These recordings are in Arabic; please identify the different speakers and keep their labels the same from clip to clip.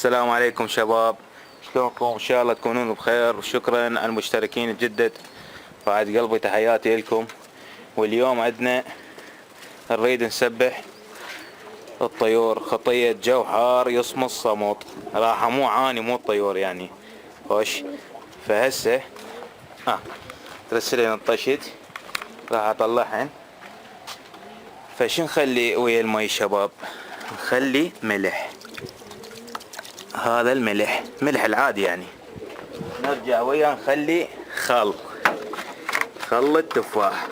Speaker 1: السلام عليكم شباب، شلونكم؟ ان شاء الله تكونون بخير، وشكرا على المشتركين الجدد. بعد قلبي تحياتي لكم. واليوم عندنا نريد نسبح الطيور، خطية جو حار يصمت صمت، راح مو عاني مو الطيور يعني. خوش، فهسه ترسلين الطشت راح اطلعهن. فش نخلي ويا المي شباب؟ نخلي ملح، هذا الملح ملح العادي يعني. نرجع ويا نخلي خل التفاح،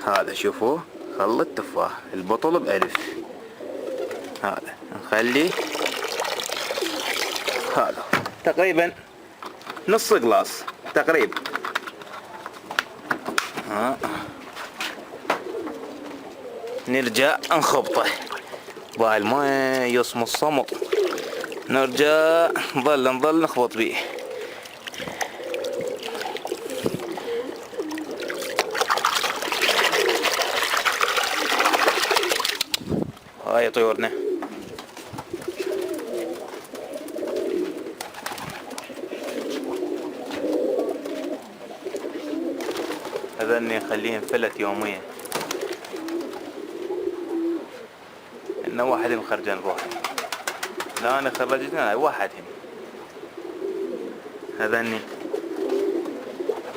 Speaker 1: هذا شوفوا خل التفاح البطل ب1000. هذا نخلي هذا تقريبا نص قلاص تقريبا. نرجع نخبطه بالماء يصمت صمت، نرجع نظل نخبط بيه. هاي طيورنا. هذني نخليهم فلت يوميا، انه واحد مخرجان روحه، لا انا خرجتنا واحدهم. هذني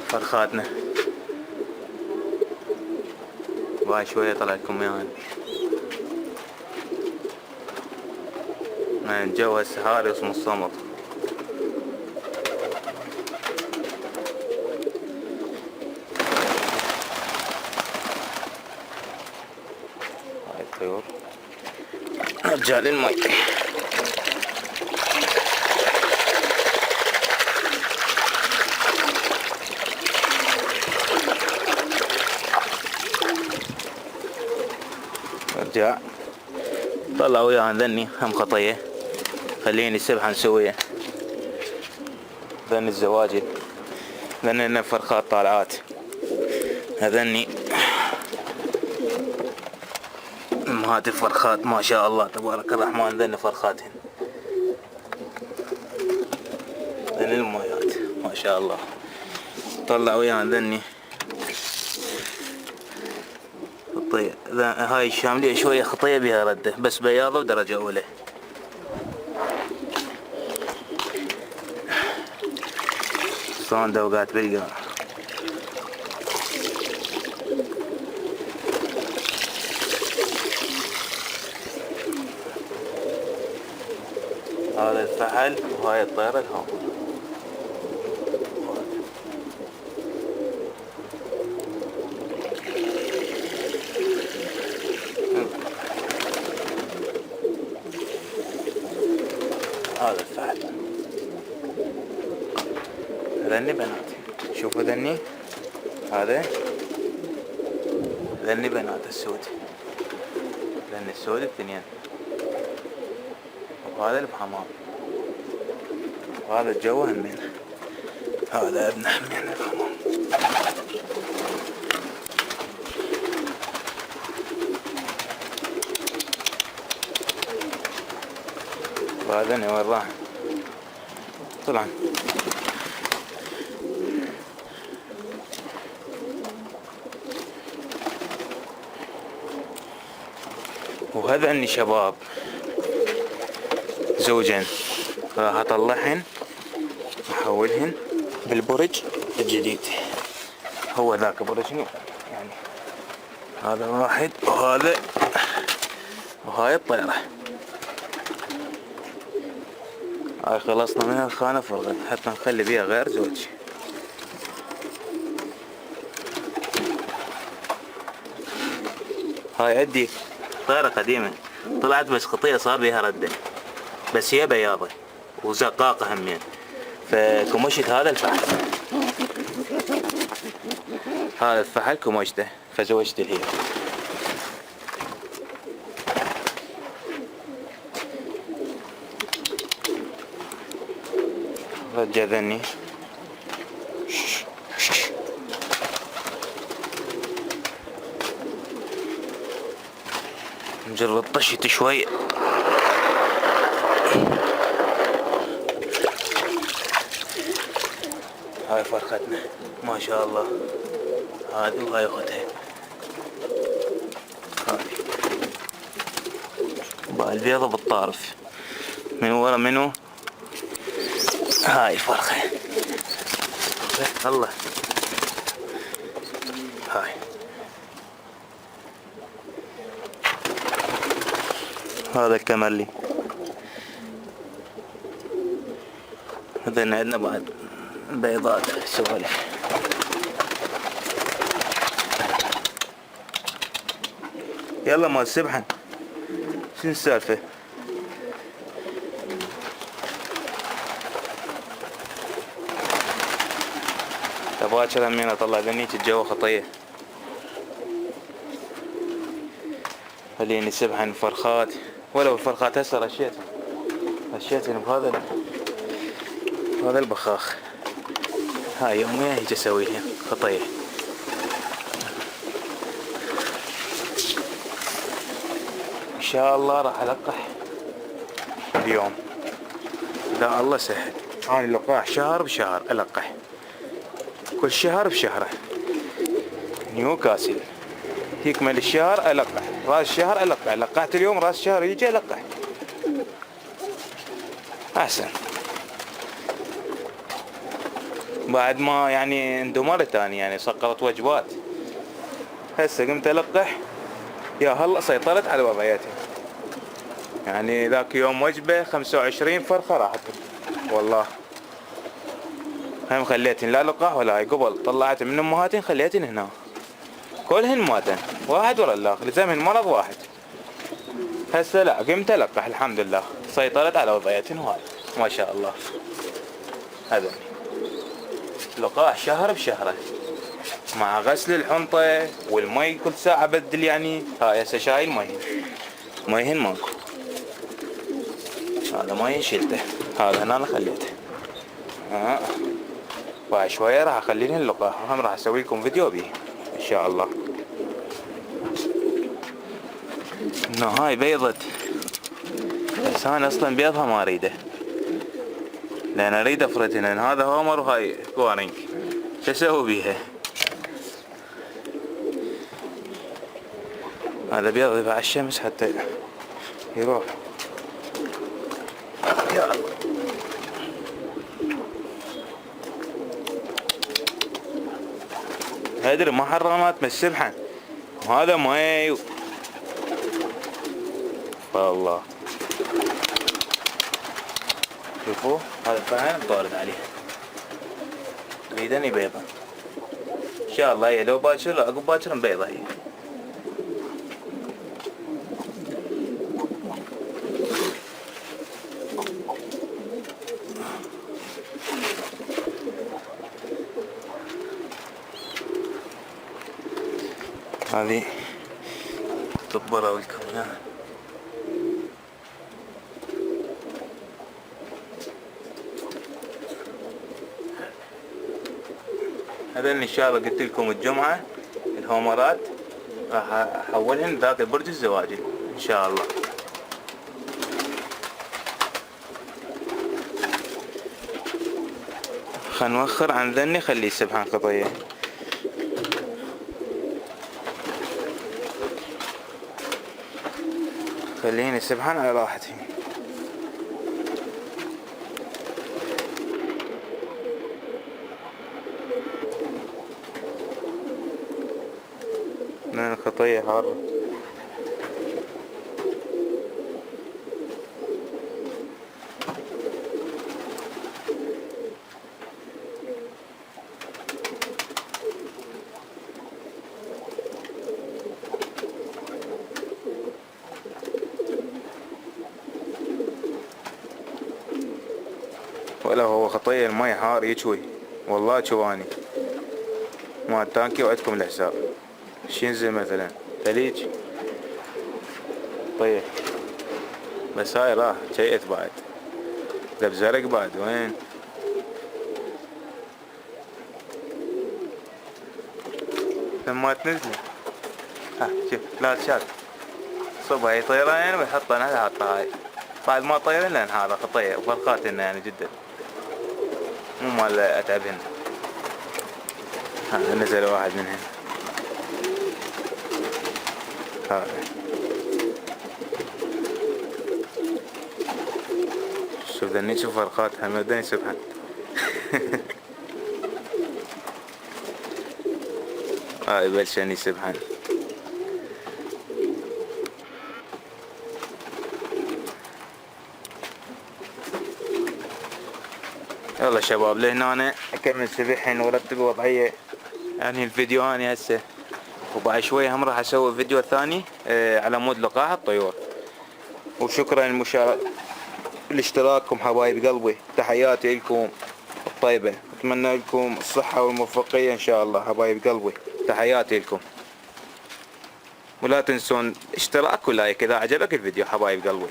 Speaker 1: فرخاتنا، باي شوية طلع لكم اياهن. الجو هسه حار يصمت صمت. هاي الطيور. نرجع للمي. نرجع طلع وياها ذني هم خطية، خليني السبحة نسويه. ذني الزواجل، ذني فرخات طالعات. هذني امهات الفرخات ما شاء الله تبارك الرحمن. ذني فرخاتهن، ذني المويات ما شاء الله. طلع وياها ذني خطية. هاي الشاملية شوية خطية بها ردة، بس بياضة ودرجة أولى. شلون دوقات بالقاع. هذا الفحل وهاي الطيرة الهون. هذا الفحل. ذني بنات، شوفوا ذني، هذا ذني بنات السود، ذني السود الاثنين، وهذا البحمام، وهذا الجو همين، هذا ابن همين البحمام. وهذا وين راح؟ طلعن. وهذا اني شباب زوجين راح اطلعهن احولهن بالبرج الجديد. هو ذاك برجني يعني، هذا واحد وهذا وهاي الطيرة. هاي خلصنا منها الخانة فرغت، حتى نخلي بيها غير زوج. هاي عندي طيرة قديمة طلعت بس خطية صار بيها ردة، بس هي بياضة وزقاقة همين. فكمشت هذا الفحل، هذا الفحل كمشته فزوجت هي. رجع ذني نجرب طشت شوي. هاي فرختنا ما شاء الله، هذه وهاي اختها. هاي البيضة بالطارف من ورا منو؟ هاي الفرخة الله. هاي هذا الكمرلي. هذين عندنا بعد بيضات سوالف. يلا مال سبحان شنو السالفة؟ باكر همين اطلع ذنيك الجو خطية. خليني سبحان فرخات، ولو الفرخات هسه رشيتهم بهذا البخاخ. هاي يوميا هيك اسويها خطية. ان شاء الله راح القح اليوم اذا الله سهل. انا اللقاح شهر بشهر القح، كل شهر بشهره. نيوكاسل يكمل الشهر القح، راس الشهر القح، لقحت اليوم راس الشهر يجي القح احسن. بعد ما يعني اندمرت اني، يعني سقطت وجبات. هسه قمت القح يا هلا سيطرت على وضعيتي. يعني ذاك يوم وجبة 25 فرخة راحت والله. هم خليتن لا لقاح ولا هاي، قبل طلعت من امهاتن خليتن هنا كلهن ماتن واحد ورا الاخر، لزمهن مرض واحد. هسه لا قمت القح الحمد لله، سيطرت على وضعيتن وهاي ما شاء الله. هذا لقاح شهر بشهره مع غسل الحنطة والمي كل ساعة بدل. يعني هاي هسه شايل ميهن ماكو. هذا مي شلته، هذا هنا خليته. بعد شوية راح اخليني اللقاح، وهم راح اسوي لكم فيديو بيه ان شاء الله. انه هاي بيضة، بس انا اصلا بيضها ما اريده، لان اريد افرتهن. هذا هومر وهاي كوارينج، شو اسوي بيها؟ هذا بيض يبع الشمس حتى يروح. يا الله ادري ما حرمت من السبحة، وهذا مي والله. شوفوا هذا فعلا طارد عليه، تريدني بيضة ان شاء الله. هي لو باكر عقب باكر بيضة هي. هذه تطبرة لكم اياها. هذا ان شاء الله قلت لكم الجمعة الهومرات راح احولهن ذاك البرج الزواجي ان شاء الله. خلينا نوخر عن ذني، خليه سبحان خطية. خليني سبحان على راحتي. من الخطية حارة. ولا هو خطية المي حار يشوي والله. شواني ما التانكي وعدكم الحساب شينزل مثلا ثليج طيب. بس هاي راح شيئت بعد ذب زرق بعد وين. لما تنزل شوف لا تشاف صبها هي طيران ويحطها هنا حطها هاي بعد ما طيرن لان هذا خطية وفرخات يعني جدا مو مال اتعبهن. نزل واحد من هنا. شوف ذني، شوف فرقاتها مدني سبحان. هاي بلشني سبحان. يلا شباب لهنا أنا أكمل سبحين وأرتب وضعية يعني الفيديو هاني هسه، وبعد شوي هم راح أسوي فيديو ثاني على مود لقاح الطيور. وشكرا لاشتراككم حبايب قلبي، تحياتي لكم الطيبة، أتمنى لكم الصحة والموفقية إن شاء الله حبايب قلبي، تحياتي لكم. ولا تنسون اشتراك ولايك إذا عجبك الفيديو حبايب قلبي.